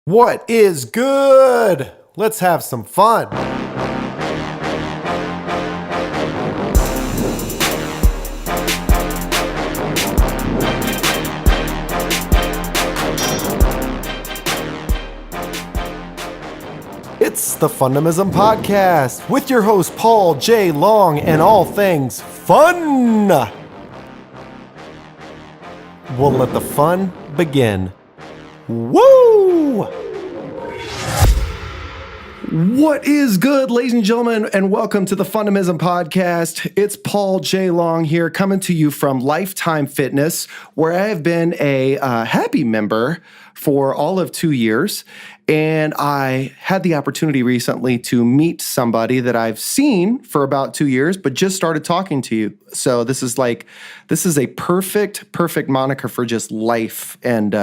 What is good? Let's have some fun. It's the Fundamism podcast with your host Paul J. Long and all things fun. We'll let the fun begin. Woo! What is good, ladies and gentlemen, and welcome to the Fundamism podcast. It's Paul J. Long here, coming to you from Lifetime Fitness, where I have been a happy member for all of 2 years. And I had the opportunity recently to meet somebody that I've seen for about 2 years, but just started talking to you. So this is a perfect moniker for just life. And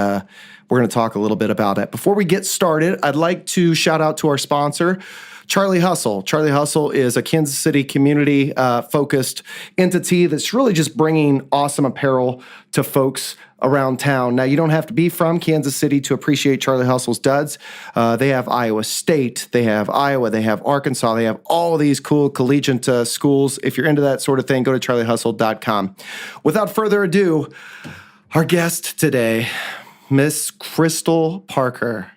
we're going to talk a little bit about it. Before we get started, I'd like to shout out to our sponsor, Charlie Hustle. Charlie Hustle is a Kansas City community focused entity that's really just bringing awesome apparel to folks around town. Now, you don't have to be from Kansas City to appreciate Charlie Hustle's duds. They have Iowa State, they have Iowa, they have Arkansas, they have all these cool collegiate schools. If you're into that sort of thing, go to charliehustle.com. Without further ado, our guest today, Miss Crystal Parker.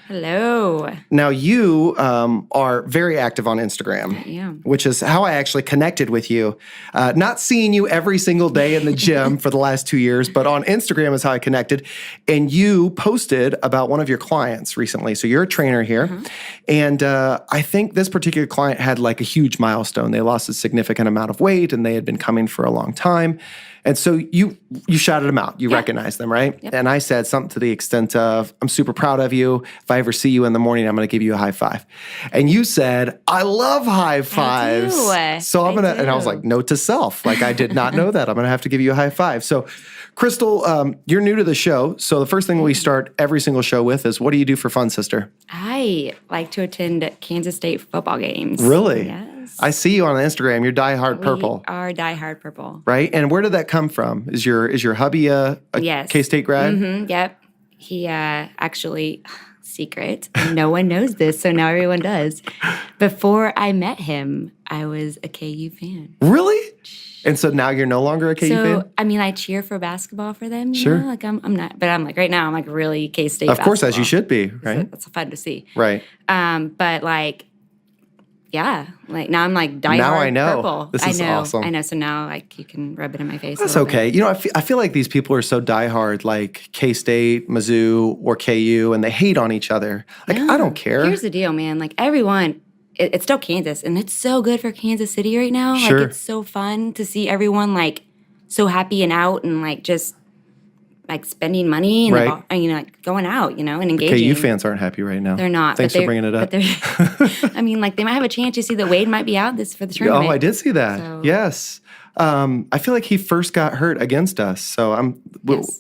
Hello. Now, you are very active on Instagram. I am. Which is how I actually connected with you. Not seeing you every single day in the gym for the last 2 years, but on Instagram is how I connected. And you posted about one of your clients recently. So you're a trainer here. Mm-hmm. And I think this particular client had like a huge milestone. They lost a significant amount of weight and they had been coming for a long time. And so you shouted them out. You recognized them, right? Yep. And I said something to the extent of, I'm super proud of you. If I ever see you in the morning, I'm going to give you a high five. And you said, I love high fives. I do. So I'm going to, and I was like, note to self. Like, I did not know that. I'm going to have to give you a high five. So Crystal, you're new to the show. So the first thing we start every single show with is, what do you do for fun, sister? I like to attend Kansas State football games. Really? Yes. I see you on Instagram. You're diehard purple. We are diehard purple. Right? And where did that come from? Is your hubby a Yes. K-State grad? Mm-hmm, yep. He actually, secret, no one knows this, so now everyone does. Before I met him, I was a KU fan. Really? And so now you're no longer a KU fan? So, I mean, I cheer for basketball for them. Sure. You know? Like, I'm not, but I'm like, right now, I'm like really K-State Of course, basketball. as you should be, right? So that's fun to see. Right. But like, yeah, like now I'm like diehard Now I know. purple. This is awesome. I know. So now like you can rub it in my face. That's okay. You know, I feel like these people are so diehard, like K-State, Mizzou, or KU, and they hate on each other. Like, I don't care. Here's the deal, man. Like everyone, it's still Kansas, and it's so good for Kansas City right now. Sure. Like it's so fun to see everyone like so happy and out and like just like spending money and Right. and, like going out, and engaging. KU fans aren't happy right now. They're not. Thanks for bringing it up. But I mean, like they might have a chance. You see that Wade might be out for the tournament. Oh, I did see that. So. Yes. I feel like he first got hurt against us, so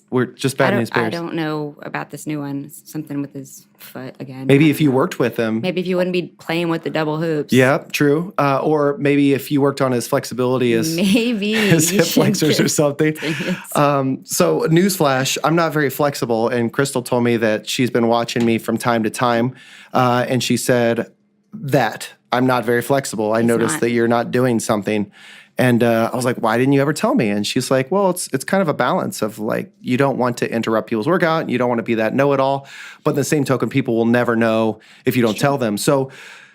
we're just bad news bears. I don't know about this new one. It's something with his foot again. Maybe if you worked with him. Maybe if you wouldn't be playing with the double hoops. Yeah, true. Or maybe if you worked on his flexibility as his hip flexors or something. So newsflash, I'm not very flexible, and Crystal told me that she's been watching me from time to time, and she said that I'm not very flexible. I noticed that you're not doing something. And I was like, why didn't you ever tell me? And she's like, well, it's kind of a balance of like, you don't want to interrupt people's workout. And you don't want to be that know-it-all. But in the same token, people will never know if you don't tell them. So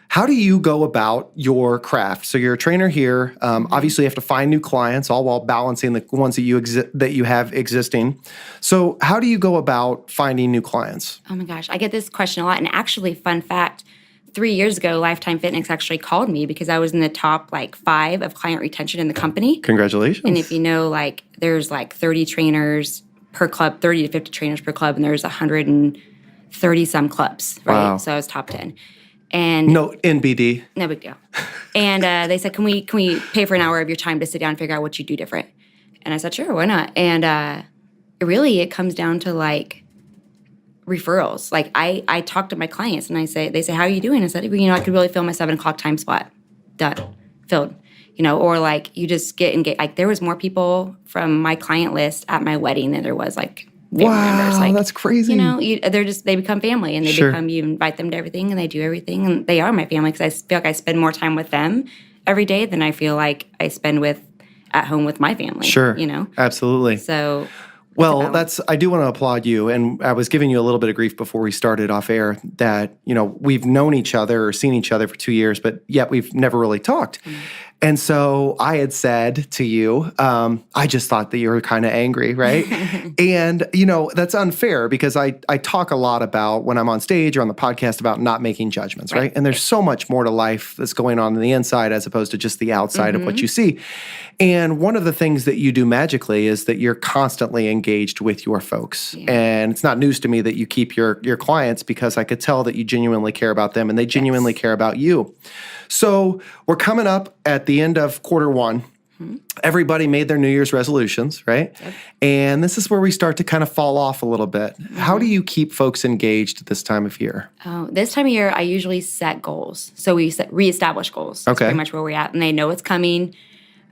how do you go about your craft? So you're a trainer here. Obviously, you have to find new clients, all while balancing the ones that you have existing. So how do you go about finding new clients? Oh my gosh, I get this question a lot. And actually, fun fact, 3 years ago, Lifetime Fitness actually called me because I was in the top 5 of client retention in the company. Congratulations. And if you know, there's 30 trainers per club, 30 to 50 trainers per club, and there's 130 some clubs, right? Wow. So I was top 10. And no NBD. No big deal. And they said, can we pay for an hour of your time to sit down and figure out what you do different? And I said, sure, why not? And it comes down to referrals. I talk to my clients and they say, how are you doing? I said, I could really fill my 7 o'clock time slot. Done. Filled. Or you just get engaged. There was more people from my client list at my wedding than there was family members. Wow, that's crazy. You know, they become family, and they Sure. become, you invite them to everything, and they do everything, and they are my family because I feel like I spend more time with them every day than I feel like I spend at home with my family. Sure. You know? Absolutely. So... Well, I do want to applaud you. And I was giving you a little bit of grief before we started off air that, you know, we've known each other or seen each other for 2 years, but yet we've never really talked. And so I had said to you, I just thought that you were kind of angry, right? And, you know, that's unfair because I talk a lot about when I'm on stage or on the podcast about not making judgments, right? And there's so much more to life that's going on the inside as opposed to just the outside of what you see. And one of the things that you do magically is that you're constantly engaged with your folks. Yeah. And it's not news to me that you keep your clients because I could tell that you genuinely care about them and they genuinely care about you. So we're coming up at the end of quarter one. Everybody made their New Year's resolutions, right? Yep. And this is where we start to kind of fall off a little bit. How do you keep folks engaged at this time of year? Oh, this time of year, I usually set goals. So we reestablish goals. That's pretty much where we're at. And they know it's coming.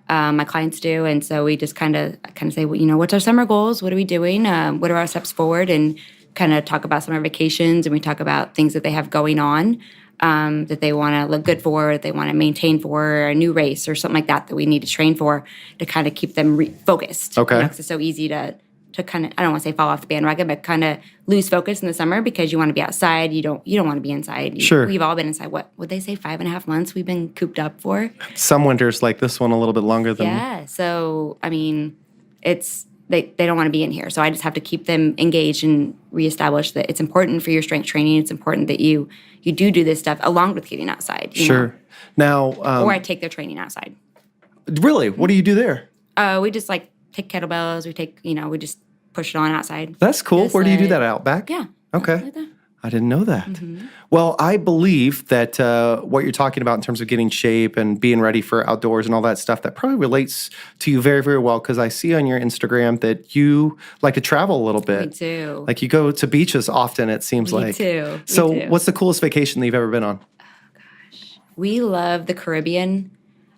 My clients do. And so we just kind of say, well, you know, what's our summer goals? What are we doing? What are our steps forward? And kind of talk about summer vacations. And we talk about things that they have going on. That they want to look good for, that they want to maintain for, a new race or something like that we need to train for to kind of keep them focused. Okay. You know, 'cause it's so easy to kind of, I don't want to say fall off the bandwagon, but kind of lose focus in the summer because you want to be outside. You don't want to be inside. Sure. We've all been inside. What would they say? 5.5 months we've been cooped up for. Some winters like this one a little bit longer than. Yeah. So, I mean, they don't want to be in here. So I just have to keep them engaged and reestablish that it's important for your strength training. It's important that you do this stuff along with getting outside. Sure. Now, or I take their training outside. Really? What do you do there? We just take kettlebells. We just push it on outside. That's cool. Where do you do that? Out back? Yeah. Okay. Like that. I didn't know that. Well, I believe that what you're talking about in terms of getting shape and being ready for outdoors and all that stuff, that probably relates to you very, very well because I see on your Instagram that you like to travel a little bit. Me too. Like you go to beaches often, it seems like. Me too. So what's the coolest vacation that you've ever been on? Oh, gosh. We love the Caribbean.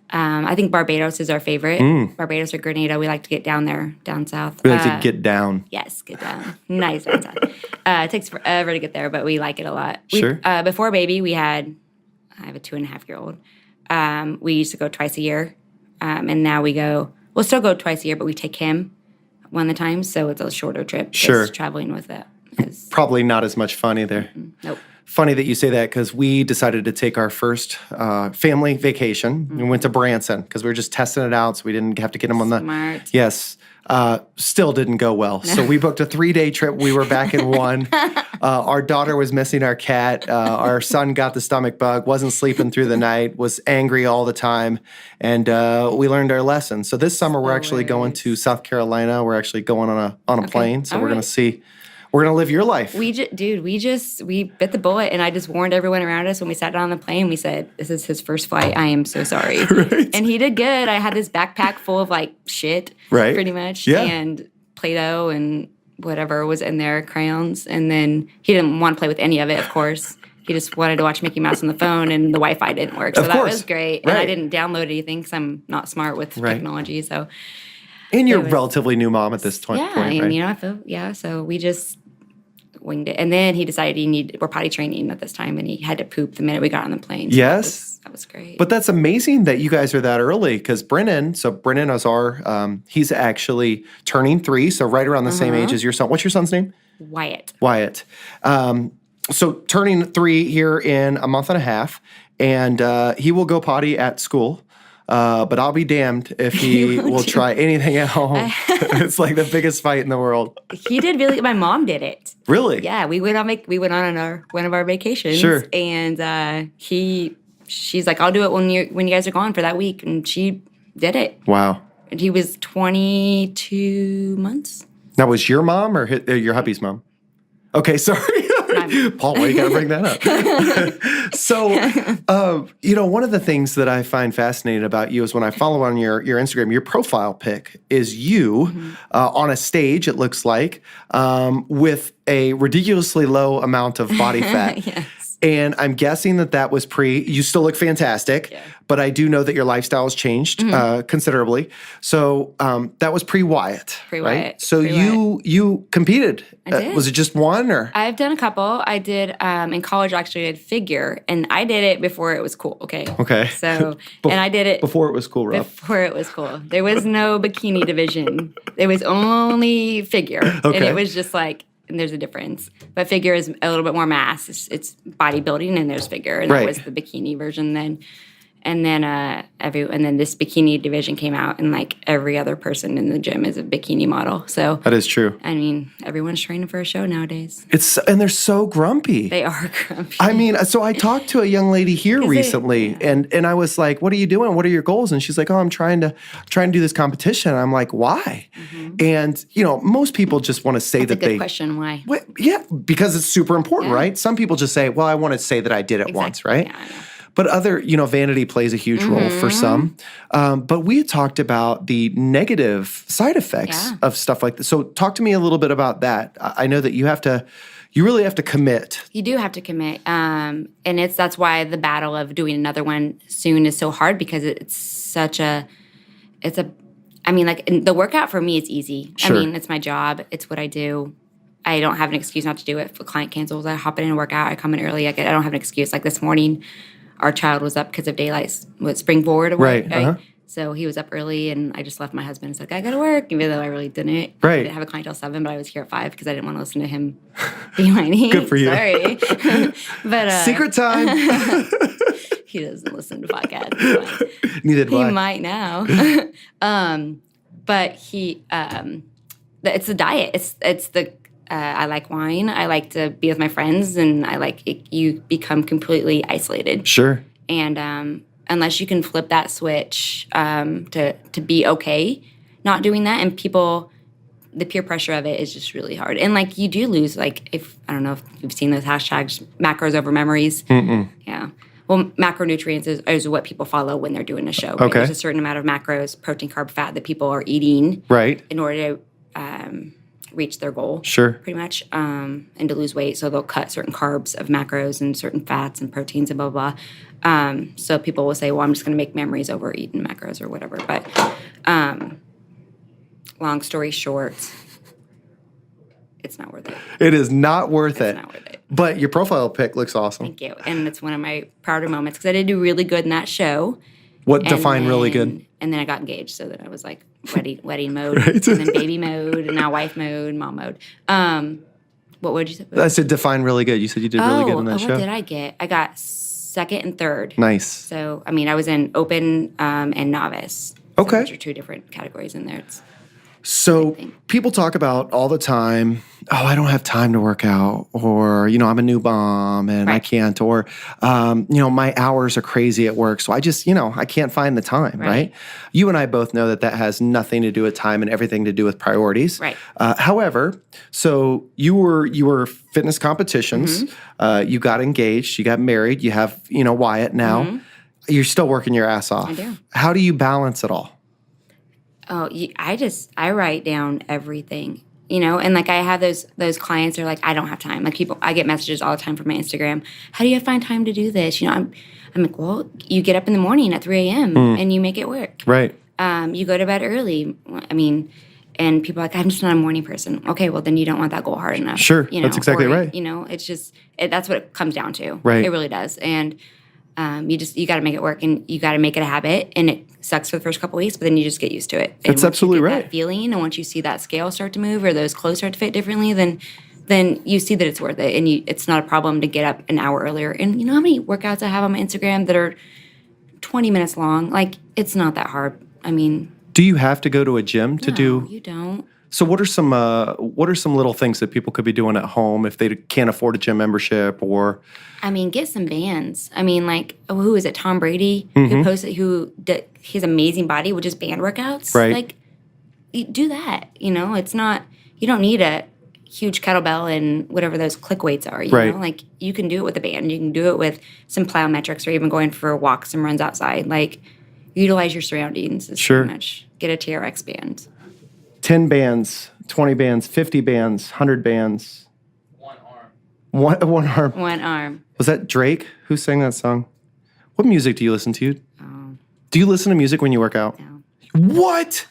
I think Barbados is our favorite. Barbados or Grenada. We like to get down there, down south. We like to get down. Yes, get down. Nice down south. It takes forever to get there, but we like it a lot. Sure. Before baby, I have a 2.5-year-old. We used to go twice a year. And now we'll still go twice a year, but we take him one of the times. So it's a shorter trip. Sure. Just traveling with it. Probably not as much fun either. Nope. Funny that you say that because we decided to take our first family vacation. We went to Branson because we were just testing it out, so we didn't have to get him on the. Smart. Yes. Still didn't go well. So we booked a 3-day trip. We were back in one. Our daughter was missing our cat. Our son got the stomach bug, wasn't sleeping through the night, was angry all the time. And we learned our lesson. So this summer, we're actually going to South Carolina. We're actually going on a plane. So we're going to see. We're going to live your life. We bit the bullet, and I just warned everyone around us when we sat down on the plane. We said, this is his first flight. I am so sorry. Right. And he did good. I had this backpack full of, shit, right. pretty much, yeah. and Play-Doh and whatever was in there, crayons. And then he didn't want to play with any of it, of course. He just wanted to watch Mickey Mouse on the phone, and the Wi-Fi didn't work. So that was great. Right. And I didn't download anything because I'm not smart with technology. So, and you're a relatively new mom at this point. Yeah, point, and right? so we just winged it. And then he decided we're potty training at this time, and he had to poop the minute we got on the plane. So yes. That was great. But that's amazing that you guys are that early because Brennan is he's actually turning 3, so right around the same age as your son. What's your son's name? Wyatt. So turning 3 here in a month and a half, and he will go potty at school. But I'll be damned if he will try anything at home. It's like the biggest fight in the world. He did really. My mom did it. Really? Yeah, we went on one of our vacations. Sure. And she's like, I'll do it when you guys are gone for that week, and she did it. Wow. And he was 22 months. Now, was your mom or your hubby's mom? Okay, sorry. Paul, why you got to bring that up? So, one of the things that I find fascinating about you is when I follow on your Instagram, your profile pic is you on a stage, it looks like, with a ridiculously low amount of body fat. Yes. And I'm guessing that was you still look fantastic, but I do know that your lifestyle has changed considerably. So that was pre-Wyatt, right? So you competed. I did. Was it just one or? I've done a couple. I did in college. Actually, I did figure, and I did it before it was cool. Okay. So and I did it before it was cool, Rob. Before it was cool. There was no bikini division. There was only figure, and it was just like. And there's a difference, but figure is a little bit more mass. It's bodybuilding, and there's figure, and that was the bikini version then. And then this bikini division came out, and like every other person in the gym is a bikini model. So that is true. I mean, everyone's training for a show nowadays. And they're so grumpy. They are grumpy. I mean, so I talked to a young lady here recently, and I was like, "What are you doing? What are your goals?" And she's like, "Oh, I'm trying to do this competition." And I'm like, "Why?" And most people just want to say That's a good question. Why? Yeah, because it's super important, right? Some people just say, "Well, I want to say that I did it once," right? Yeah, I know. But other, vanity plays a huge role for some. But we had talked about the negative side effects of stuff like this. So talk to me a little bit about that. I know that you really have to commit. You do have to commit. And that's why the battle of doing another one soon is so hard, because the workout for me is easy. Sure. I mean, it's my job. It's what I do. I don't have an excuse not to do it. If a client cancels, I hop in and work out. I come in early. I don't have an excuse. Like this morning, our child was up because of daylight, spring forward. Right. So he was up early, and I just left my husband and said, I got to work, even though I really didn't. Right. I didn't have a client till 7, but I was here at 5 because I didn't want to listen to him be whiny. Good for you. Sorry. But secret time. He doesn't listen to podcasts. Neither do I. He might now. But it's the diet. It's the I like wine. I like to be with my friends, and you become completely isolated. Sure. And unless you can flip that switch to be okay not doing that, and the peer pressure of it is just really hard. And you do lose, I don't know if you've seen those hashtags, macros over memories. Yeah. Well, macronutrients is what people follow when they're doing a show. Right? Okay. There's a certain amount of macros, protein, carb, fat that people are eating in order to reach their goal. Sure. Pretty much, and to lose weight. So they'll cut certain carbs of macros and certain fats and proteins and blah, blah, blah. So people will say, well, I'm just going to make memories over eating macros or whatever. But long story short, it's not worth it. It is not worth it. It's not worth it. But your profile pic looks awesome. Thank you. And it's one of my prouder moments because I did do really good in that show. What defined really good? And then I got engaged, so that I was like wedding mode, and then baby mode, and now wife mode, mom mode. What would you say? I said define really good. You said you did really good in that show. What did I get? I got second and third. Nice. So, I mean, I was in open and novice. Okay. So those are two different categories in there. So people talk about all the time, I don't have time to work out, or, I'm a new mom and I can't, or, my hours are crazy at work. So I just, I can't find the time, right? You and I both know that has nothing to do with time and everything to do with priorities. Right. However, so you were fitness competitions, you got engaged, you got married, you have, Wyatt now. You're still working your ass off. I do. How do you balance it all? Oh, I write down everything, and I have those clients that are like, I don't have time. I get messages all the time from my Instagram. How do you find time to do this? I'm like, well, you get up in the morning at 3 a.m. and you make it work. Right. You go to bed early. And people are like, I'm just not a morning person. Okay, well, then you don't want that goal hard enough. Sure, that's exactly right. It's just, that's what it comes down to. Right. It really does. And you got to make it work, and you got to make it a habit, and it sucks for the first couple weeks, but then you just get used to it. And that's absolutely right. That feeling, and once you see that scale start to move or those clothes start to fit differently, then you see that it's worth it, and it's not a problem to get up an hour earlier. And you know how many workouts I have on my Instagram that are 20 minutes long? It's not that hard. Do you have to go to a gym to do? No, you don't. So what are some little things that people could be doing at home if they can't afford a gym membership, or? Get some bands. Who is it? Tom Brady, who posted, his amazing body with just band workouts. Right. You do that. It's not, you don't need a huge kettlebell and whatever those click weights are. You know? You can do it with a band. You can do it with some plyometrics, or even going for walks and runs outside. Utilize your surroundings. Sure. Pretty much. Get a TRX band. 10 bands, 20 bands, 50 bands, 100 bands. One arm. One arm. Was that Drake who sang that song? What music do you listen to? Do you listen to music when you work out? No. What?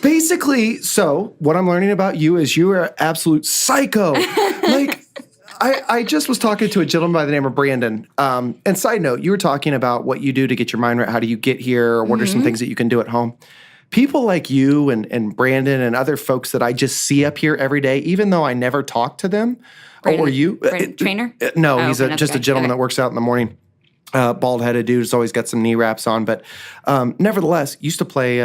Basically, so what I'm learning about you is you are an absolute psycho. Like, I just was talking to a gentleman by the name of Brandon. And side note, you were talking about what you do to get your mind right. How do you get here? Or what are some things that you can do at home? People like you and Brandon and other folks that I just see up here every day, even though I never talk to them. Brandon, or you? Trainer? No, he's just a gentleman Okay. that works out in the morning. Bald-headed dude who's always got some knee wraps on. But nevertheless, used to play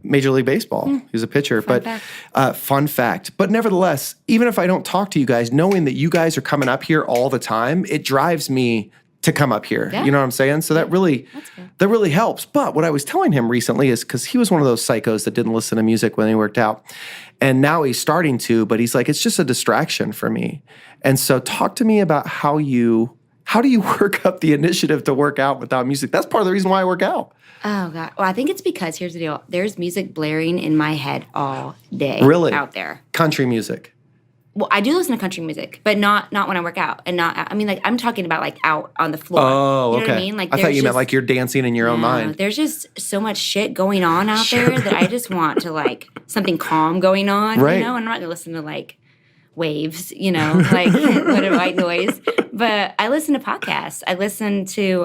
Major League Baseball. He was a pitcher. Fun fact. But nevertheless, even if I don't talk to you guys, knowing that you guys are coming up here all the time, it drives me to come up here. Yeah. You know what I'm saying? So that really helps. But what I was telling him recently is because he was one of those psychos that didn't listen to music when he worked out. And now he's starting to, but he's like, it's just a distraction for me. And so talk to me about how do you work up the initiative to work out without music? That's part of the reason why I work out. Oh, God. Well, I think it's because, here's the deal. There's music blaring in my head all day. Really? Out there. Country music. Well, I do listen to country music, but not when I work out. And I'm talking about like out on the floor. Oh, you know okay. what I mean? Like, I thought you meant like you're dancing in your own mind. There's just so much shit going on out there that I just want to like something calm going on, Right. you know? And I'm not going to listen to like waves, you know, like what a white noise. But I listen to podcasts. I listen to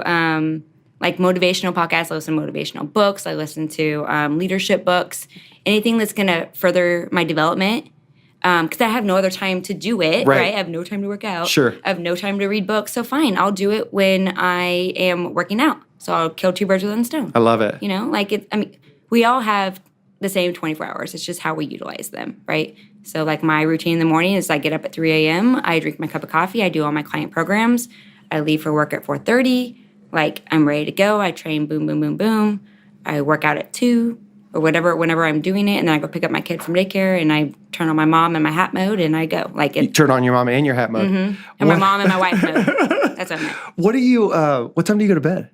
like motivational podcasts. I listen to motivational books. I listen to leadership books. Anything that's going to further my development. Because I have no other time to do it, right? I have no time to work out. Sure. I have no time to read books. So fine, I'll do it when I am working out. So I'll kill two birds with one stone. I love it. You know, like we all have the same 24 hours. It's just how we utilize them, right? So like my routine in the morning is I get up at 3 a.m. I drink my cup of coffee. I do all my client programs. I leave for work at 4:30. Like I'm ready to go. I train, boom, boom, boom, boom. I work out at 2 or whatever, whenever I'm doing it. And then I go pick up my kid from daycare and I turn on my mom and my hat mode and I go. Like You turn on your mom and your hat mode. And my mom and my wife mode. That's what I meant. What do you, what time do you go to bed?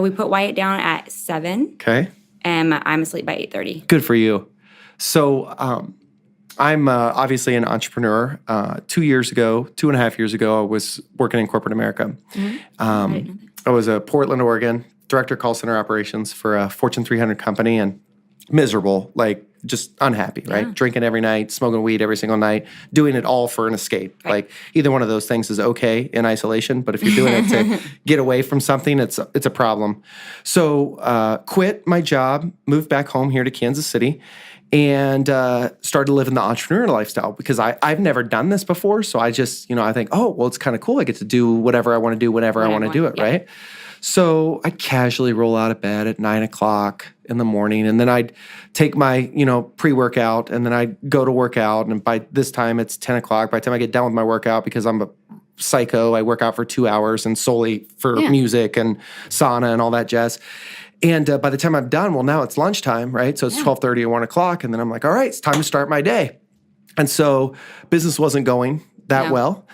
We put Wyatt down at 7 Okay. and I'm asleep by 8:30. Good for you. So I'm obviously an entrepreneur. 2.5 years ago, I was working in corporate America. I was a Portland, Oregon, director of call center operations for a Fortune 300 company and miserable, like just unhappy, right? Drinking every night, smoking weed every single night, doing it all for an escape. Right. Like either one of those things is okay in isolation, but if you're doing it to get away from something, it's a problem. So quit my job, moved back home here to Kansas City, and started living the entrepreneurial lifestyle because I've never done this before. So I just, I think, oh, well, it's kind of cool. I get to do whatever I want to do whenever I want to do it, right? So I casually roll out of bed at 9 o'clock in the morning, and then I'd take my, pre-workout, and then I'd go to work out, and by this time it's 10 o'clock. By the time I get done with my workout, because I'm a psycho, I work out for 2 hours and solely for music and sauna and all that jazz. And by the time I'm done, well, now it's lunchtime, right? So it's 12:30 or 1 o'clock, and then I'm like, all right, it's time to start my day. And so business wasn't going that well.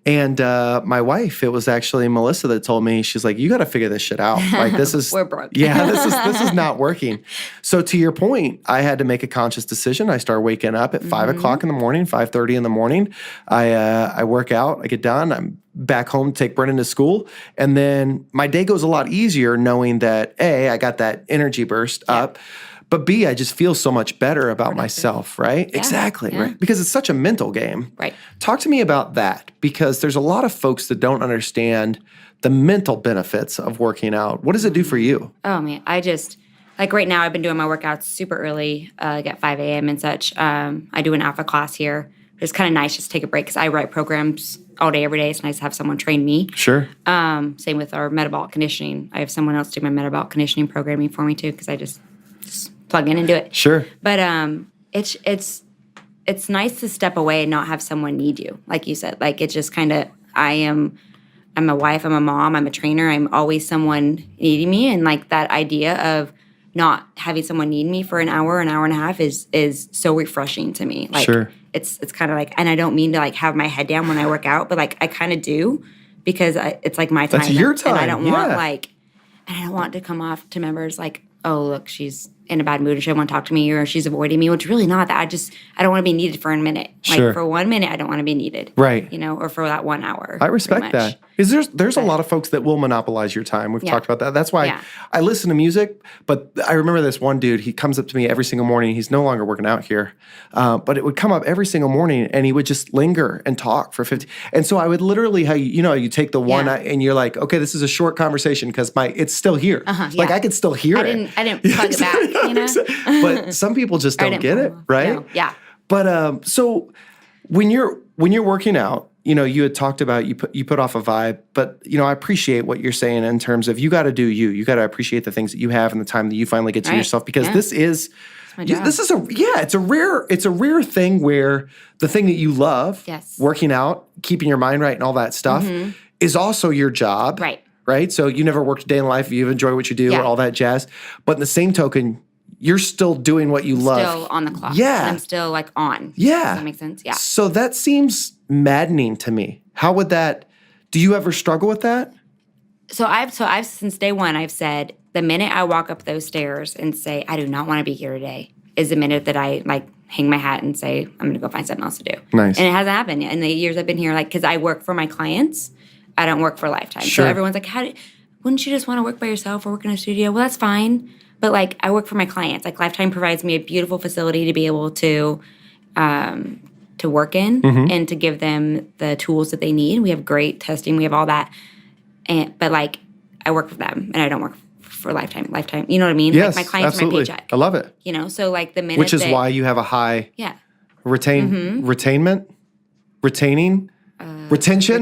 And my wife, it was actually Melissa that told me, she's like, you got to figure this shit out. Like this is, We're broke. this is not working. So to your point, I had to make a conscious decision. I started waking up at 5 o'clock in the morning, 5:30 in the morning. I work out, I get done. I'm back home to take Brennan to school. And then my day goes a lot easier knowing that A, I got that energy burst up. But B, I just feel so much better about myself, right? Yeah, Exactly, right? Because it's such a mental game. Right. Talk to me about that, because there's a lot of folks that don't understand the mental benefits of working out. What does it do for you? Oh, man. I just, like right now, I've been doing my workouts super early, like at 5 a.m. and such. I do an alpha class here. It's kind of nice just to take a break because I write programs all day, every day. It's nice to have someone train me. Sure. Same with our metabolic conditioning. I have someone else do my metabolic conditioning programming for me too because I just plug in and do it. Sure. But it's nice to step away and not have someone need you, like you said. Like it's just kind of I'm a wife, I'm a mom, I'm a trainer. I'm always someone needing me, and like that idea of not having someone need me for an hour and a half is so refreshing to me. Like Sure. It's kind of like, and I don't mean to like have my head down when I work out, but like I kind of do because it's like my time. That's your time. And I don't yeah. want I don't want to come off to members like, oh, look, she's in a bad mood and she doesn't want to talk to me or she's avoiding me, which really not that. I don't want to be needed for a minute. Sure. Like for 1 minute, I don't want to be needed. Right. You know, or for that 1 hour. I respect that. Because there's a lot of folks that will monopolize your time. We've talked about that. That's why I listen to music. But I remember this one dude, he comes up to me every single morning. He's no longer working out here. But it would come up every single morning and he would just linger and talk for 50. And so I would literally, you take the one and you're like, okay, this is a short conversation because it's still here. Like I could still hear it. I didn't plug it back, you know? But some people just don't get it, right? No. Yeah. But so when you're working out, you had talked about you put off a vibe, but I appreciate what you're saying in terms of you got to do you. You got to appreciate the things that you have and the time that you finally get to yourself because this is it's a rare thing where the thing that you love, working out, keeping your mind right, and all that stuff is also your job, right? So you never worked a day in life. You enjoy what you do, all that jazz. But in the same token, you're still doing what you love. Still on the clock. Yeah. I'm still like on. Yeah. Does that make sense? Yeah. So that seems maddening to me. How would that, do you ever struggle with that? So I've since day one, I've said the minute I walk up those stairs and say, I do not want to be here today is the minute that I like hang my hat and say, I'm going to go find something else to do. Nice. And it hasn't happened yet. In the years I've been here, like, because I work for my clients, I don't work for Lifetime. Sure. So everyone's like, wouldn't you just want to work by yourself or work in a studio? Well, that's fine. But like I work for my clients. Like Lifetime provides me a beautiful facility to be able to work in and to give them the tools that they need. We have great testing. We have all that. But like I work for them and I don't work for Lifetime. Lifetime, you know what I mean? Yes, like my clients absolutely. are my paycheck. I love it. So like the minute which is why you have a high retaining. Retention.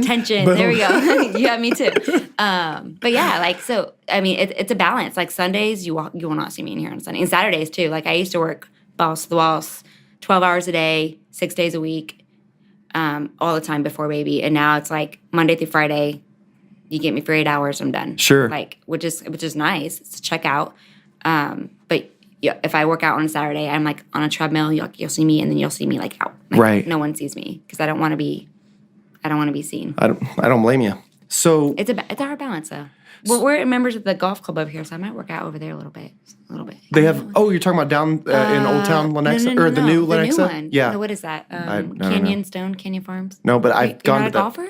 There we go. You have me too. But yeah, like, so, I mean, it's a balance. Like Sundays, you will not see me in here on Sunday. And Saturdays too. Like I used to work balls to the walls, 12 hours a day, 6 days a week, all the time before baby. And now it's like Monday through Friday, you get me for 8 hours, I'm done. Sure. Like, which is nice. It's a check out. But yeah, if I work out on a Saturday, I'm like on a treadmill, you'll see me and then you'll see me like out. Like, right. No one sees me because I don't want to be seen. I don't blame you. So it's a hard balance though. Well, we're members of the golf club over here, so I might work out over there a little bit. They have. Oh, you're talking about down in Old Town Lenexa or the new Lenexa? The new one. Yeah. No, what is that? Canyon Farms. No, but I've gone to that. Golfer?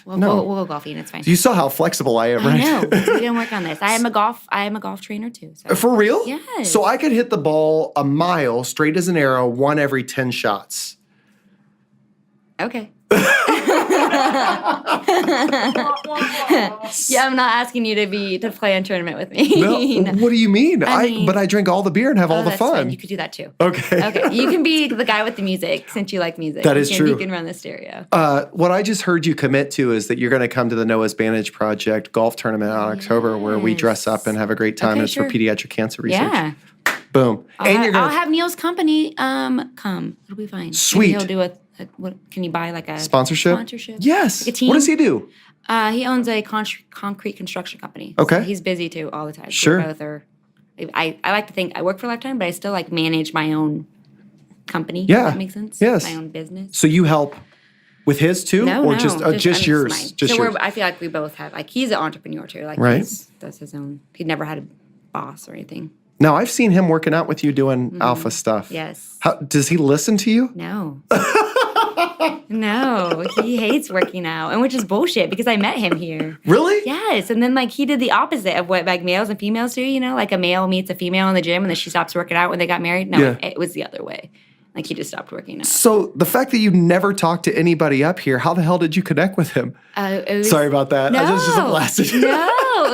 No. We'll go golfing. It's fine. You saw how flexible I am, right? I know. We didn't work on this. I am a golf trainer too. So. For real? Yes. So I could hit the ball a mile straight as an arrow, 1 every 10 shots. Okay. Yeah, I'm not asking you to play a tournament with me. No. What do you mean? I drink all the beer and have all the fun. Fine. You could do that too. Okay. You can be the guy with the music since you like music. That is true. You can run the stereo. What I just heard you commit to is that you're going to come to the Noah's Vantage Project golf tournament in October where we dress up and have a great time. And it's for pediatric cancer research. Yeah. Boom. I'll have Neil's company come. It'll be fine. Sweet. Maybe he'll do what can you buy like a sponsorship? Yes. Like a team. What does he do? He owns a concrete construction company. Okay. So he's busy too all the time. Sure. We both are. I like to think I work for Lifetime, but I still like manage my own company. Yeah. If that makes sense. Yes. My own business. So you help with his too, or just yours? Mine. Just yours. I feel like we both have like he's an entrepreneur too. Like right. That's his own. He never had a boss or anything. Now I've seen him working out with you doing alpha stuff. Yes. Does he listen to you? No. No, he hates working out, and which is bullshit because I met him here. Really? Yes, and then like he did the opposite of what like males and females do. Like a male meets a female in the gym, and then she stops working out when they got married. No, it was the other way. Like he just stopped working out. So the fact that you never talked to anybody up here, how the hell did you connect with him? Sorry about that. No, I just blasted you. No,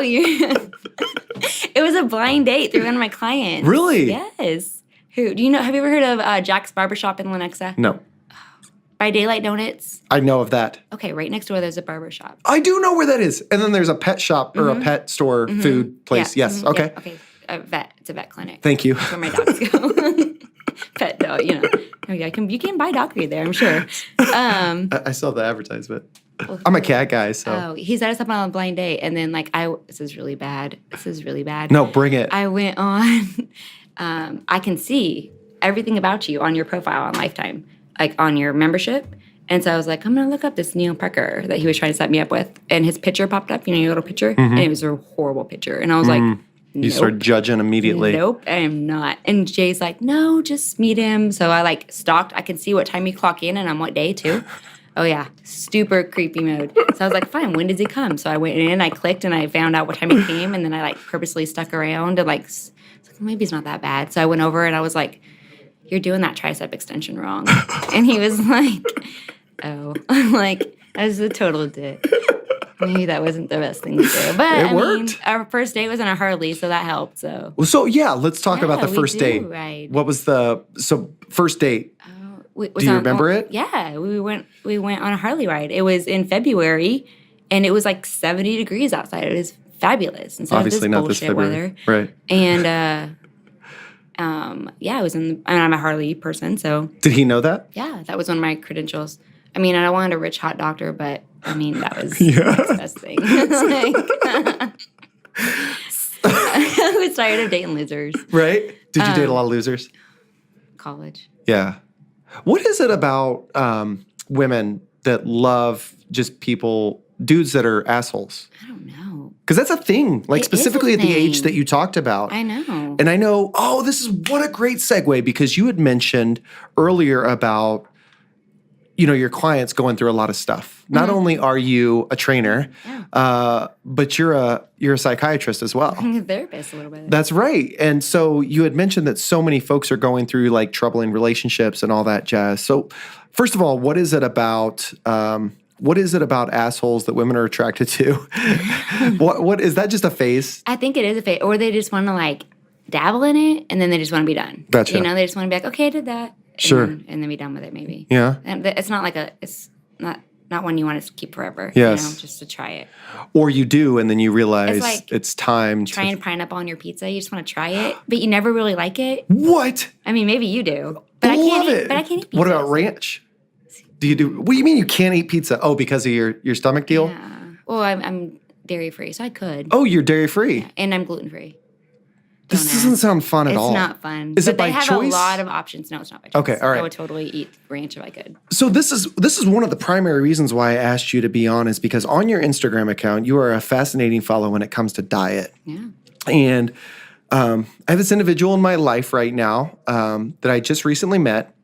it was a blind date through one of my clients. Really? Yes. Who do you know? Have you ever heard of Jack's Barbershop in Lenexa? No. By Daylight Donuts? I know of that. Okay, right next door there's a barber shop. I do know where that is. And then there's a pet shop or a pet store food place. Yeah. Yes, okay. Yeah. Okay, a vet. It's a vet clinic. Thank you. That's where my dogs go. Pet dog, Oh, yeah, you can buy dog food there, I'm sure. I saw the advertisement. I'm a cat guy, so. Oh, he set us up on a blind date. And then this is really bad. No, bring it. I went on, I can see everything about you on your profile on Lifetime. Like on your membership. And so I was like, I'm going to look up this Neil Parker that he was trying to set me up with. And his picture popped up, your little picture. And it was a horrible picture. And I was like, You start judging immediately. Nope, I am not. And Jay's like, no, just meet him. So I like stalked. I can see what time you clock in, and I'm what day too. Oh yeah, super creepy mode. So I was like, fine, when does he come? So I went in, I clicked, and I found out what time he came, and then I like purposely stuck around and like maybe it's not that bad. So I went over and I was like, you're doing that tricep extension wrong. And he was like, oh, like, I was a total dick. Maybe that wasn't the best thing to do. But it worked. Our first date was in a Harley, so that helped. So yeah, let's talk about the first date. Right. What was first date? Do you remember it? Yeah, we went on a Harley ride. It was in February, and it was like 70 degrees outside. It was fabulous. Instead Obviously of this not bullshit this February. weather. Right. And yeah, I was I'm a Harley person, so. Did he know that? Yeah, that was one of my credentials. I mean, I wanted a rich hot doctor, but I mean, that was the next best thing. I was tired of dating losers. Right? Did you date a lot of losers? College. Yeah. What is it about women that love just dudes that are assholes? I don't know. Because that's a thing, like specifically at the age that you talked about. I know. And I know, what a great segue, because you had mentioned earlier about, your clients going through a lot of stuff. Not only are you a trainer, but you're a psychiatrist as well. I'm a therapist a little bit. That's right. And so you had mentioned that so many folks are going through like troubling relationships and all that jazz. So first of all, what is it about assholes that women are attracted to? What is that just a phase? I think it is a phase. Or they just want to like dabble in it and then they just want to be done. Gotcha. They just want to be like, okay, I did that. Sure. And then be done with it maybe. Yeah. And it's not like it's not one you want to keep forever. Yes. Just to try it. Or you do, and then you realize like it's time trying pineapple on your pizza. You just want to try it, but you never really like it. What? I mean, maybe you do. But I can't eat pizza. What about ranch? What do you mean you can't eat pizza? Oh, because of your stomach deal? Yeah. Well, I'm dairy free, so I could. Oh, you're dairy free. Yeah. And I'm gluten free. This doesn't sound fun at all. It's not fun. Is it by choice? They have a lot of options. No, it's not by choice. Okay, all right. I would totally eat ranch if I could. So this is one of the primary reasons why I asked you to be on, is because on your Instagram account, you are a fascinating fellow when it comes to diet. Yeah. And I have this individual in my life right now that I just recently met,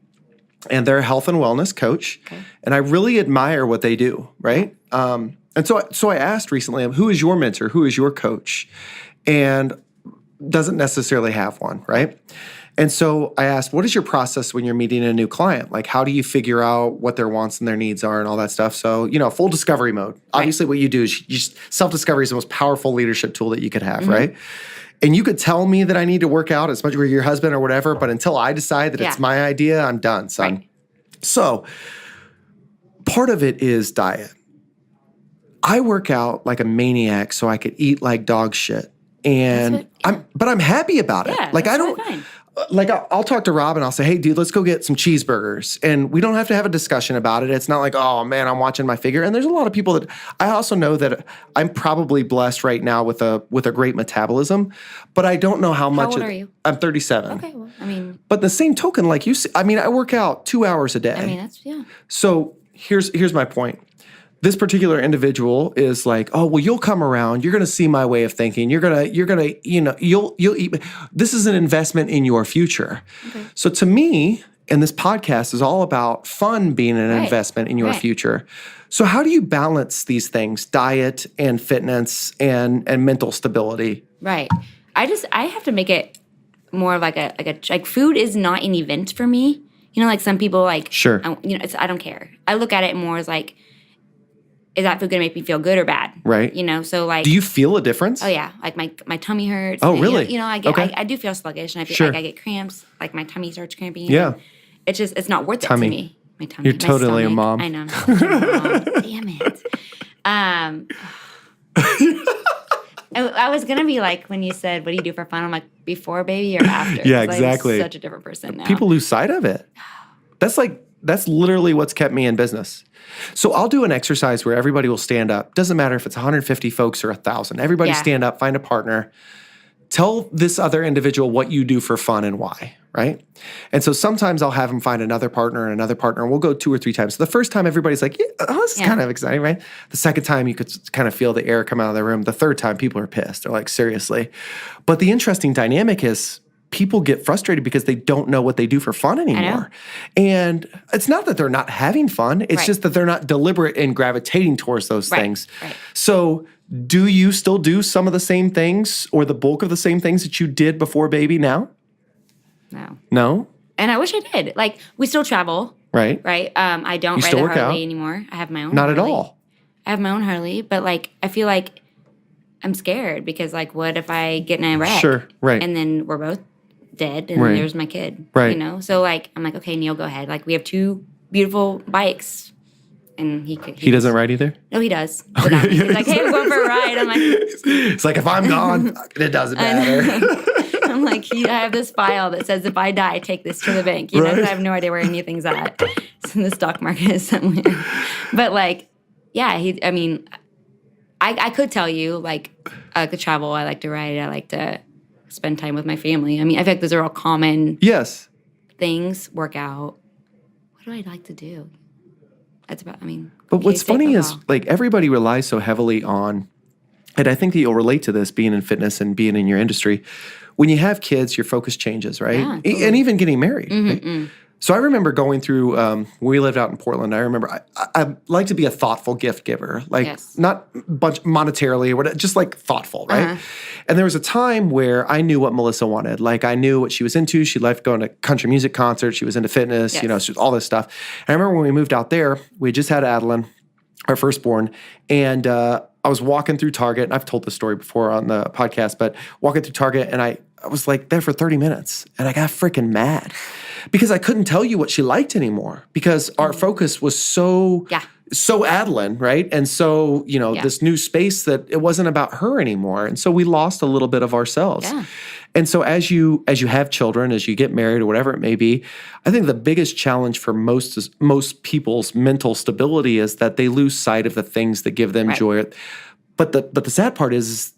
and they're a health and wellness coach. Okay. And I really admire what they do, right? And so I asked recently, who is your mentor? Who is your coach? And doesn't necessarily have one, right? And so I asked, what is your process when you're meeting a new client? Like, how do you figure out what their wants and their needs are and all that stuff? So, full discovery mode. Right. Obviously, what you do is self-discovery is the most powerful leadership tool that you could have, right? And you could tell me that I need to work out as much with your husband or whatever, but until I decide that it's my idea, I'm done, son. Right. So part of it is diet. I work out like a maniac so I could eat like dog shit. And I'm happy about it. Yeah, like I don't like I'll talk to Rob and I'll say, hey dude, let's go get some cheeseburgers. And we don't have to have a discussion about it. It's not like, oh man, I'm watching my figure. And there's a lot of people that I also know that I'm probably blessed right now with a great metabolism, but I don't know how much. How old are you? I'm 37. Okay, well, I mean. But the same token, like you see, I work out 2 hours a day. I mean, yeah. So here's my point. This particular individual is like, oh, well, you'll come around. You're going to see my way of thinking. You're going to, you'll eat. This is an investment in your future. Okay. So to me, and this podcast is all about fun being an investment in your future. So how do you balance these things, diet and fitness and mental stability? Right. I have to make it more like like food is not an event for me. Like some people like, sure. I don't care. I look at it more as like, is that food going to make me feel good or bad? Right. So like. Do you feel a difference? Oh, yeah. Like my tummy hurts. Oh, really? I do feel sluggish and I feel like I get cramps. Like my tummy starts cramping. Yeah. It's not worth it to me. My tummy. You're totally a mom. I know. I'm such a mom. Damn it. I was going to be like, when you said, what do you do for fun? I'm like, before baby or after? Yeah, exactly. I'm such a different person now. People lose sight of it. That's literally what's kept me in business. So I'll do an exercise where everybody will stand up. Doesn't matter if it's 150 folks or 1,000. Everybody stand up, find a partner. Tell this other individual what you do for fun and why, right? And so sometimes I'll have him find another partner, and we'll go 2 or 3 times. So the first time everybody's like, yeah, oh, this is kind of exciting, right? The second time you could kind of feel the air come out of the room. The third time people are pissed. They're like, seriously. But the interesting dynamic is people get frustrated because they don't know what they do for fun anymore. And it's not that they're not having fun. It's just that they're not deliberate in gravitating towards those things. Right. So do you still do some of the same things or the bulk of the same things that you did before baby now? No. No? And I wish I did. Like, we still travel. Right. Right. I don't ride a Harley anymore. I have my own Not Harley. At all. I have my own Harley, but like, I feel like I'm scared because like, what if I get in a wreck? Sure. Right. And then we're both dead and then there's my kid. Right. You know? So like, I'm like, okay, Neil, go ahead. Like, we have 2 beautiful bikes. And he doesn't ride either? No, he does. He's like, hey, we're going for a ride. I'm like, it's like, if I'm gone, it doesn't matter. I'm like, I have this file that says if I die, take this to the bank. You know, I have no idea where anything's at. It's in the stock market somewhere. But like, yeah, I could tell you, like, I like to travel, I like to ride, I like to spend time with my family. I mean, I feel like those are all common things, work out. What do I like to do? That's about, But what's funny is, like, everybody relies so heavily on, and I think that you'll relate to this being in fitness and being in your industry. When you have kids, your focus changes, right? Yeah, totally. And even getting married. Right? So I remember going through, when we lived out in Portland, I remember I like to be a thoughtful gift giver. Like, not monetarily or whatever, just like thoughtful, right? And there was a time where I knew what Melissa wanted. Like, I knew what she was into. She liked going to country music concerts. She was into fitness, you know, all this stuff. And I remember when we moved out there, we had just had Adeline, our firstborn, and I was walking through Target, and I've told this story before on the podcast, but walking through Target, and I was like there for 30 minutes, and I got freaking mad because I couldn't tell you what she liked anymore because our focus was so Adeline, right? And so, you know, this new space that it wasn't about her anymore. And so we lost a little bit of ourselves. Yeah. And so as you have children, as you get married or whatever it may be, I think the biggest challenge for most people's mental stability is that they lose sight of the things that give them joy. But the sad part is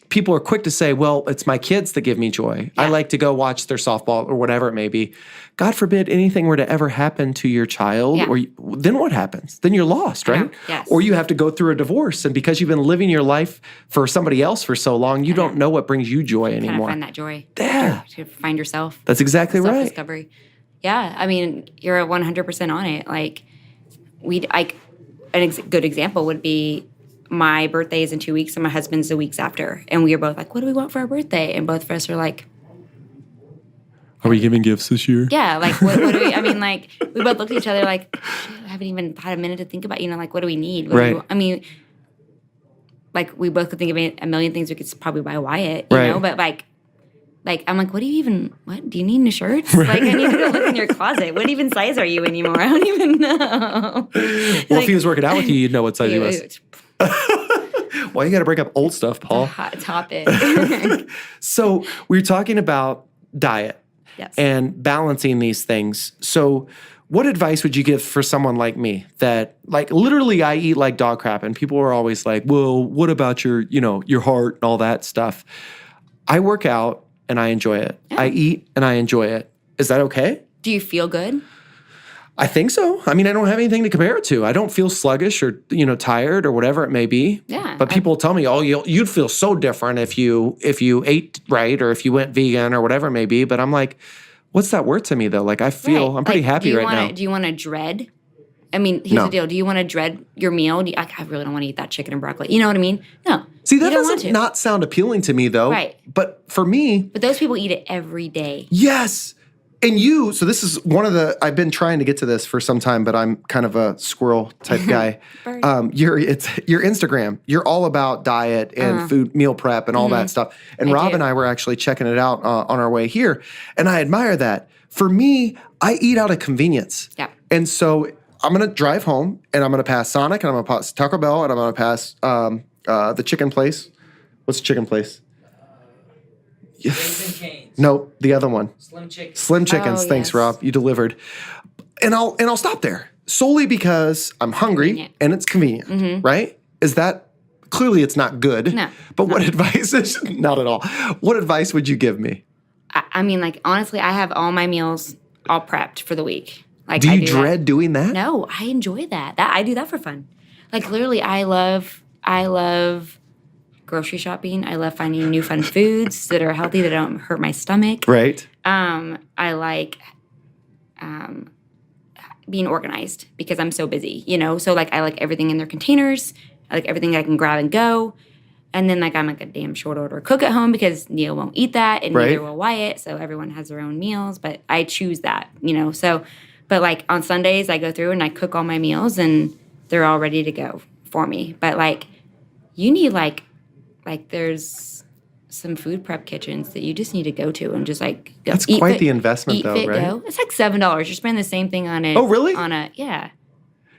people are quick to say, well, it's my kids that give me joy. Yeah. I like to go watch their softball or whatever it may be. God forbid anything were to ever happen to your child, then what happens? Then you're lost, right? Yes. Or you have to go through a divorce, and because you've been living your life for somebody else for so long, you don't know what brings you joy anymore. Find that joy. Yeah. To find yourself. That's exactly right. Self-discovery. Yeah, I mean, you're 100% on it. Like, good example would be my birthday is in 2 weeks and my husband's the weeks after. And we are both like, what do we want for our birthday? And both of us are like, are we giving gifts this year? Yeah, like, what do we, I mean, like, we both looked at each other like, I haven't even had a minute to think about, you know, like, what do we need? Like, we both could think of a million things we could probably buy Wyatt, you know, but like, I'm like, what do you need new shirts? Like, I need to go look in your closet. What even size are you anymore? I don't even know. Well, if he was working out with you, you'd know what size he was. Well, you got to bring up old stuff, Paul. Hot topic. So we were talking about diet and balancing these things. So what advice would you give for someone like me that, like, literally I eat like dog crap, and people are always like, well, what about your heart and all that stuff? I work out and I enjoy it. Yeah. I eat and I enjoy it. Is that okay? Do you feel good? I think so. I mean, I don't have anything to compare it to. I don't feel sluggish or, tired or whatever it may be. Yeah. But people tell me, oh, you'd feel so different if you ate right or if you went vegan or whatever it may be. But I'm like, what's that worth to me though? Like, I feel I'm pretty happy right now. Do you want to dread? I mean, here's the deal. Do you want to dread your meal? I really don't want to eat that chicken and broccoli. You know what I mean? No. See, that doesn't not sound appealing to me though. Right. But for me. But those people eat it every day. Yes. And so this is I've been trying to get to this for some time, but I'm kind of a squirrel type guy. Your Instagram, you're all about diet and food, meal prep and all that stuff. And Rob and I were actually checking it out on our way here. And I admire that. For me, I eat out of convenience. Yeah. And so I'm going to drive home and I'm going to pass Sonic and I'm going to pass Taco Bell and I'm going to pass the chicken place. What's the chicken place? Nope, the other one. Slim Chickens. Slim Chickens. Thanks, Rob. You delivered. And I'll stop there solely because I'm hungry and it's convenient, right? Is that clearly it's not good? No. But what advice is not at all? What advice would you give me? I mean, like, honestly, I have all my meals all prepped for the week. Like, Do you dread doing that? No, I enjoy that. I do that for fun. Like, literally, I love grocery shopping. I love finding new fun foods that are healthy, that don't hurt my stomach. Right. I like being organized because I'm so busy, you know? So, like, I like everything in their containers. I like everything I can grab and go. And then, like, I'm like a damn short order cook at home because Neil won't eat that and neither will Wyatt. So everyone has their own meals, but I choose that, you know? So, but, like, on Sundays, I go through and I cook all my meals and they're all ready to go for me. But, like, you need, like there's some food prep kitchens that you just need to go to and just, like, go. That's quite the investment, though, right? Go. It's like $7. You're spending the same thing on it. Oh, really? Yeah.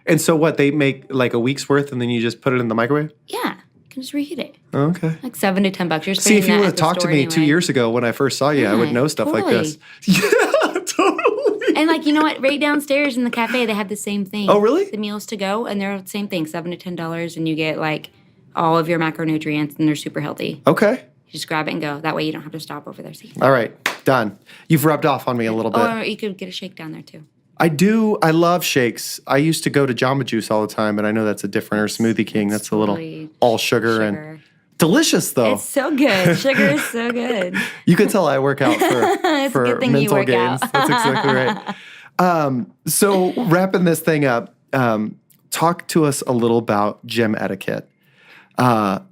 And so what, they make, like, a week's worth and then you just put it in the microwave? Yeah. You can just reheat it. Oh, okay. Like $7 to $10. You're See, if you would have talked to me 2 years ago when I first saw you, I would know stuff like this. Yeah, totally. And, like, you know what? Right downstairs in the cafe, they have the same thing. Oh, really? The meals to go, and they're the same thing, $7 to $10, and you get, like, all of your macronutrients, and they're super healthy. Okay. You just grab it and go. That way you don't have to stop over there. See? All right. Done. You've rubbed off on me a little bit. Or you could get a shake down there, too. I do. I love shakes. I used to go to Jamba Juice all the time, but I know that's a different, or Smoothie King. That's a little all sugar and delicious, though. It's so good. Sugar is so good. You can tell I work out for a good thing mental you work gains. out. That's exactly right. So wrapping this thing up, talk to us a little about gym etiquette.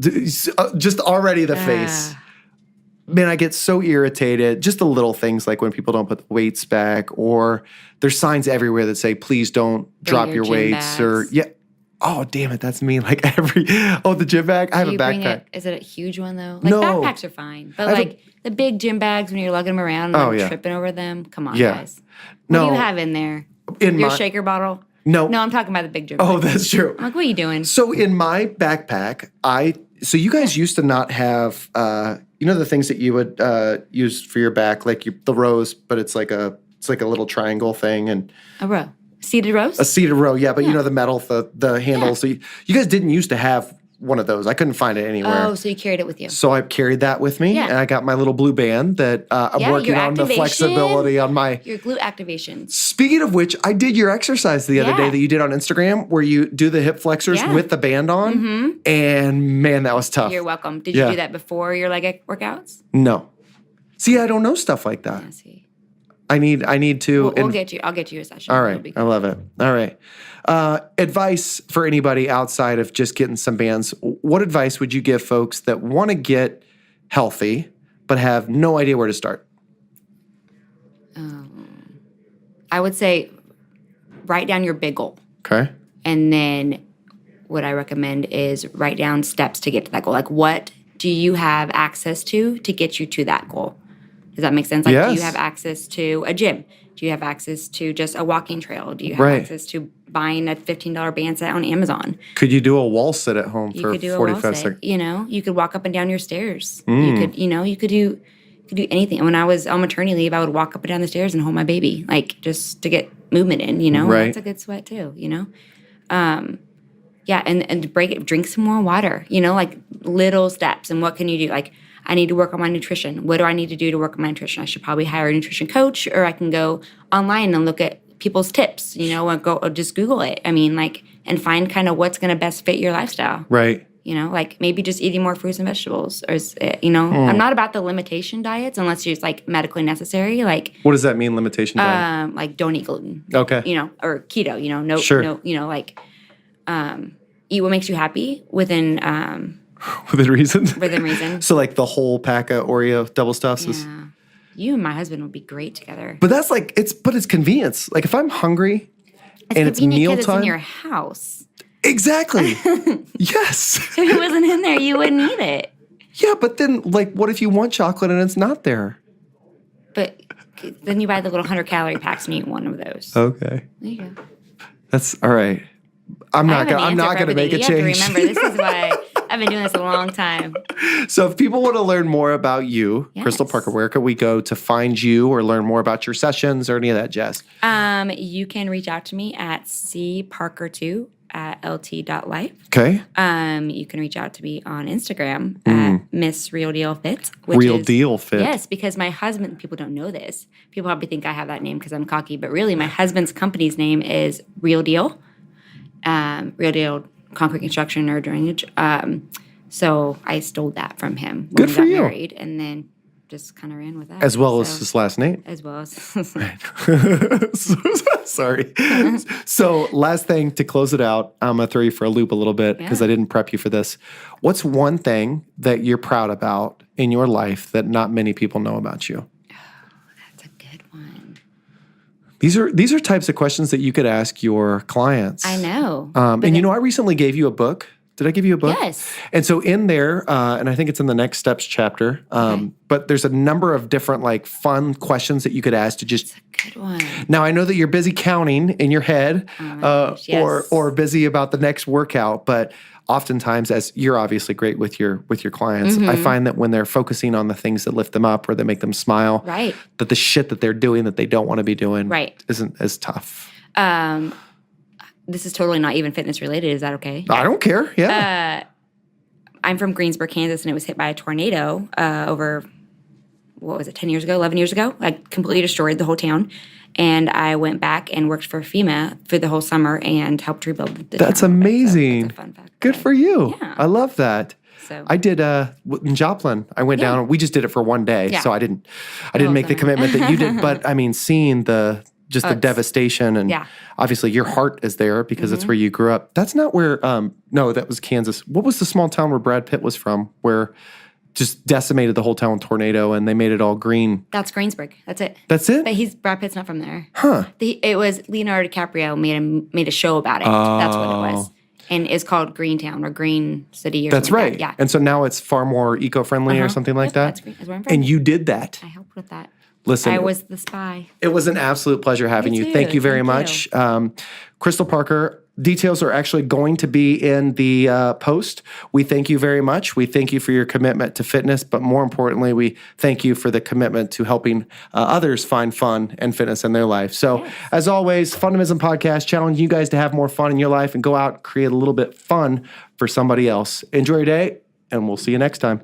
Just already the face. Man, I get so irritated. Just the little things like when people don't put the weights back, or there's signs everywhere that say, please don't drop your weights. Or oh, damn it, that's me. Like the gym bag. I have a backpack. Is it a huge one, though? Like, no. Backpacks are fine. But, like, the big gym bags, when you're lugging them around and tripping over them, come on, guys. What do you have in there? Your shaker bottle? No. No, I'm talking about the big gym bag. Oh, bag. that's true. I'm like, what are you doing? So in my backpack, so you guys used to not have, the things that you would use for your back, like the rows, but it's like a little triangle thing. And a row. Seated rows? A seated row, yeah. But you know the metal, the handles. So you guys didn't used to have one of those. I couldn't find it anywhere. Oh, so you carried it with you. So I carried that with me, and I got my little blue band that I'm working on the flexibility on my... Your glute activations. Speaking of which, I did your exercise the other day that you did on Instagram where you do the hip flexors with the band on, and man, that was tough. You're welcome. Did you do that before your leg workouts? No. See, I don't know stuff like that. Yeah, see. I need to... We'll get you. I'll get you a session. All right. I love it. All right. Advice for anybody outside of just getting some bands. What advice would you give folks that want to get healthy but have no idea where to start? I would say write down your big goal. Okay. And then what I recommend is write down steps to get to that goal. Like, what do you have access to get you to that goal? Does that make sense? Like, do you have access to a gym? Do you have access to just a walking trail? Do you have access to buying a $15 band set on Amazon? Could you do a wall sit at home for 45 seconds? You know, you could walk up and down your stairs. You could do anything. And when I was on maternity leave, I would walk up and down the stairs and hold my baby, like, just to get movement in, you know? Right. That's a good sweat too, you know? And drink some more water, you know, like little steps. And what can you do? Like, I need to work on my nutrition. What do I need to do to work on my nutrition? I should probably hire a nutrition coach, or I can go online and look at people's tips, you know, or just Google it. I mean, like, and find kind of what's going to best fit your lifestyle. Right. You know, like maybe just eating more fruits and vegetables, or, you know, I'm not about the limitation diets unless it's like medically necessary. Like, what does that mean, limitation diet? Like, don't eat gluten. Okay. You know, or keto, you know, no, you know, like, eat what makes you happy within reason. Within reason. So like the whole pack of Oreo double stuffs is... You and my husband would be great together. But that's like, it's convenience. Like if I'm hungry and it's mealtime... It's in your house. Exactly. Yes. If it wasn't in there, you wouldn't eat it. Yeah, but then like what if you want chocolate and it's not there? But then you buy the little 100-calorie packs and eat one of those. Okay. There you go. That's all right. I'm not gonna make a change. You have to remember, this is why I've been doing this a long time. So if people want to learn more about you, Crystal Parker, where can we go to find you or learn more about your sessions or any of that jazz? You can reach out to me at cparker2 at lt.life. Okay. You can reach out to me on Instagram at Miss Real Deal Fit. Deal Fit. Yes, because my husband, people don't know this. People probably think I have that name because I'm cocky, but really my husband's company's name is Real Deal. Real Deal Concrete Construction or Drainage. So I stole that from him when we got married, and then just kind of ran with that. As well as his last name. As well as. Sorry. So last thing to close it out, I'm going to throw you for a loop a little bit because I didn't prep you for this. What's one thing that you're proud about in your life that not many people know about you? Oh, that's a good one. These are types of questions that you could ask your clients. I know. And I recently gave you a book. Did I give you a book? Yes. And so in there, and I think it's in the Next Steps chapter, but there's a number of different like fun questions that you could ask to just. That's a good one. Now I know that you're busy counting in your head, yes. or busy about the next workout, but oftentimes, as you're obviously great with your clients, I find that when they're focusing on the things that lift them up or that make them smile, that the shit that they're doing that they don't want to be doing isn't as tough. This is totally not even fitness related. Is that okay? I don't care. Yeah. I'm from Greensboro, Kansas, and it was hit by a tornado over, 10 years ago, 11 years ago? I completely destroyed the whole town. And I went back and worked for FEMA for the whole summer and helped rebuild the town. That's amazing. That's a fun fact. Good for you. Yeah. I love that. So I did in Joplin. I went down. We just did it for one day, so I didn't make the commitment that you did. But I mean, seeing the devastation and obviously your heart is there because that's where you grew up. That's not where. No, that was Kansas. What was the small town where Brad Pitt was from? Where just decimated the whole town with tornado and they made it all green. That's Greensboro. That's it. That's it? But Brad Pitt's not from there. Huh. It was Leonardo DiCaprio made a show about it. That's what it was. And it's called Greentown or Green City or That's something right. like that. Yeah. And so now it's far more eco-friendly or something like that? That's where I'm from. And you did that. I helped with that. Listen. I was the spy. It was an absolute pleasure having you. Thank you very much. Crystal Parker, details are actually going to be in the post. We thank you very much. We thank you for your commitment to fitness, but more importantly, we thank you for the commitment to helping others find fun and fitness in their life. So as always, Fundamism Podcast, challenge you guys to have more fun in your life and go out and create a little bit fun for somebody else. Enjoy your day, and we'll see you next time.